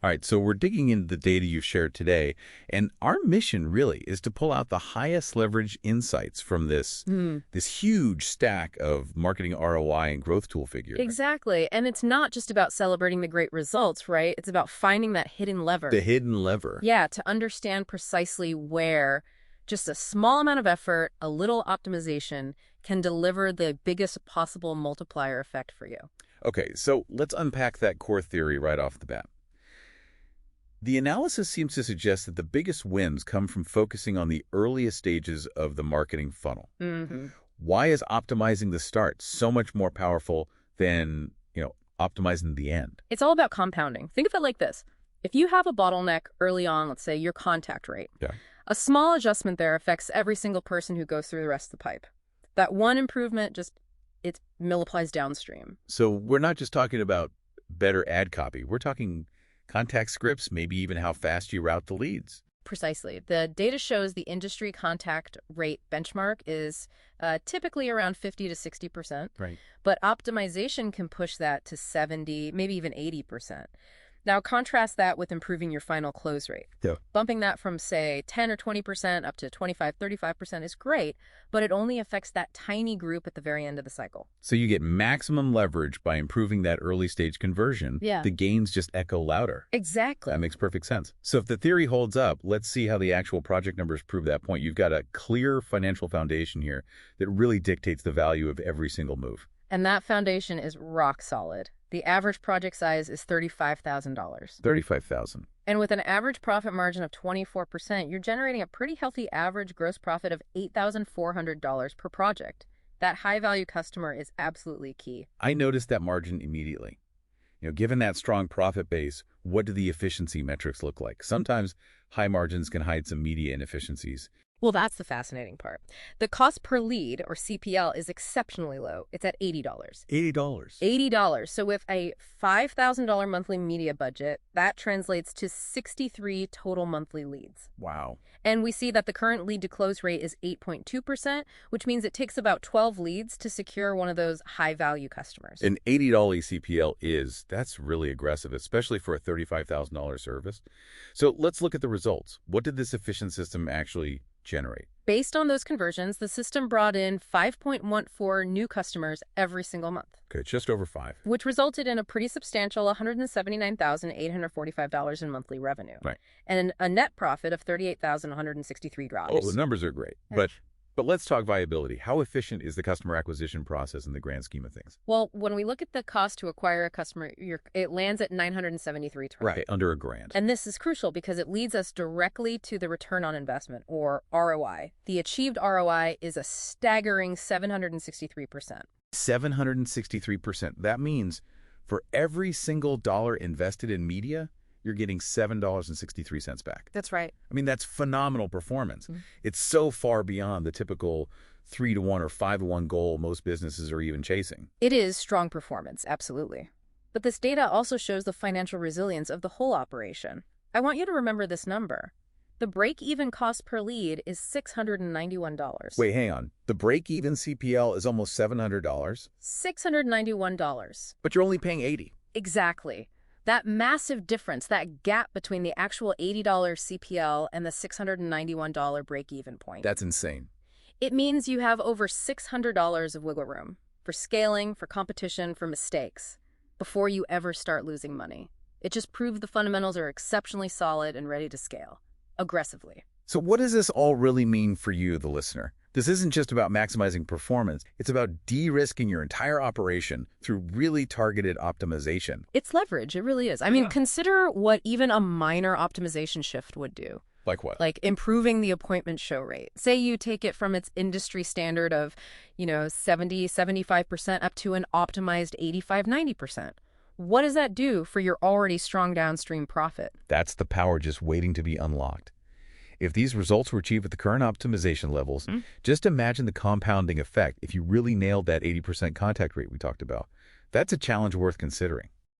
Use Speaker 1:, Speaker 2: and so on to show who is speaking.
Speaker 1: All right, so we're digging into the data you've shared today, and our mission really is to pull out the highest leverage insights from this huge stack of marketing ROI and growth tool figures.
Speaker 2: Exactly. And it's not just about celebrating the great results, right? It's about finding that hidden lever.
Speaker 1: The hidden lever.
Speaker 2: Yeah, to understand precisely where just a small amount of effort, a little optimization, can deliver the biggest possible multiplier effect for you.
Speaker 1: Okay, so let's unpack that core theory right off the bat. The analysis seems to suggest that the biggest wins come from focusing on the earliest stages of the marketing funnel. Why is optimizing the start so much more powerful than, optimizing the end?
Speaker 2: It's all about compounding. Think of it like this. If you have a bottleneck early on, let's say your contact rate, a small adjustment there affects every single person who goes through the rest of the pipe. That one improvement it multiplies downstream.
Speaker 1: So we're not just talking about better ad copy. We're talking contact scripts, maybe even how fast you route the leads.
Speaker 2: Precisely. The data shows the industry contact rate benchmark is typically around 50 to 60%.
Speaker 1: Right.
Speaker 2: But optimization can push that to 70, maybe even 80%. Now, contrast that with improving your final close rate.
Speaker 1: Yeah.
Speaker 2: Bumping that from, say, 10 or 20% up to 25, 35% is great, but it only affects that tiny group at the very end of the cycle.
Speaker 1: So you get maximum leverage by improving that early stage conversion.
Speaker 2: Yeah.
Speaker 1: The gains just echo louder.
Speaker 2: Exactly.
Speaker 1: That makes perfect sense. So if the theory holds up, let's see how the actual project numbers prove that point. You've got a clear financial foundation here that really dictates the value of every single move.
Speaker 2: And that foundation is rock solid. The average project size is $35,000.
Speaker 1: $35,000.
Speaker 2: And with an average profit margin of 24%, you're generating a pretty healthy average gross profit of $8,400 per project. That high-value customer is absolutely key.
Speaker 1: I noticed that margin immediately. Given that strong profit base, what do the efficiency metrics look like? Sometimes high margins can hide some media inefficiencies.
Speaker 2: Well, that's the fascinating part. The cost per lead, or CPL, is exceptionally low. It's at $80.
Speaker 1: $80.
Speaker 2: $80. So with a $5,000 monthly media budget, that translates to 63 total monthly leads.
Speaker 1: Wow.
Speaker 2: And we see that the current lead to close rate is 8.2%, which means it takes about 12 leads to secure one of those high-value customers.
Speaker 1: An $80 CPL that's really aggressive, especially for a $35,000 service. So let's look at the results. What did this efficient system actually generate?
Speaker 2: Based on those conversions, the system brought in 5.14 new customers every single month.
Speaker 1: Okay, just over 5.
Speaker 2: Which resulted in a pretty substantial $179,845 in monthly revenue.
Speaker 1: Right.
Speaker 2: And a net profit of $38,163.
Speaker 1: Oh, the numbers are great. But let's talk viability. How efficient is the customer acquisition process in the grand scheme of things?
Speaker 2: Well, when we look at the cost to acquire a customer, it lands at $973.
Speaker 1: Right, under $1,000.
Speaker 2: And this is crucial because it leads us directly to the return on investment, or ROI. The achieved ROI is a staggering 763%.
Speaker 1: 763%. That means for every single dollar invested in media, you're getting $7.63 back.
Speaker 2: That's right.
Speaker 1: I mean, that's phenomenal performance. It's so far beyond the typical 3-to-1 or 5-to-1 goal most businesses are even chasing.
Speaker 2: It is strong performance, absolutely. But this data also shows the financial resilience of the whole operation. I want you to remember this number. The break-even cost per lead is $691.
Speaker 1: Wait, hang on. The break-even CPL is almost $700?
Speaker 2: $691.
Speaker 1: But you're only paying $80.
Speaker 2: Exactly. That massive difference, that gap between the actual $80 CPL and the $691 break-even point.
Speaker 1: That's insane.
Speaker 2: It means you have over $600 of wiggle room for scaling, for competition, for mistakes, before you ever start losing money. It just proves the fundamentals are exceptionally solid and ready to scale, aggressively.
Speaker 1: So what does this all really mean for you, the listener? This isn't just about maximizing performance. It's about de-risking your entire operation through really targeted optimization.
Speaker 2: It's leverage. It really is. I mean, consider what even a minor optimization shift would do.
Speaker 1: Like what?
Speaker 2: Like improving the appointment show rate. Say you take it from its industry standard of, 70, 75% up to an optimized 85, 90%. What does that do for your already strong downstream profit?
Speaker 1: That's the power just waiting to be unlocked. If these results were achieved at the current optimization levels, just imagine the compounding effect if you really nailed that 80% contact rate we talked about. That's a challenge worth considering.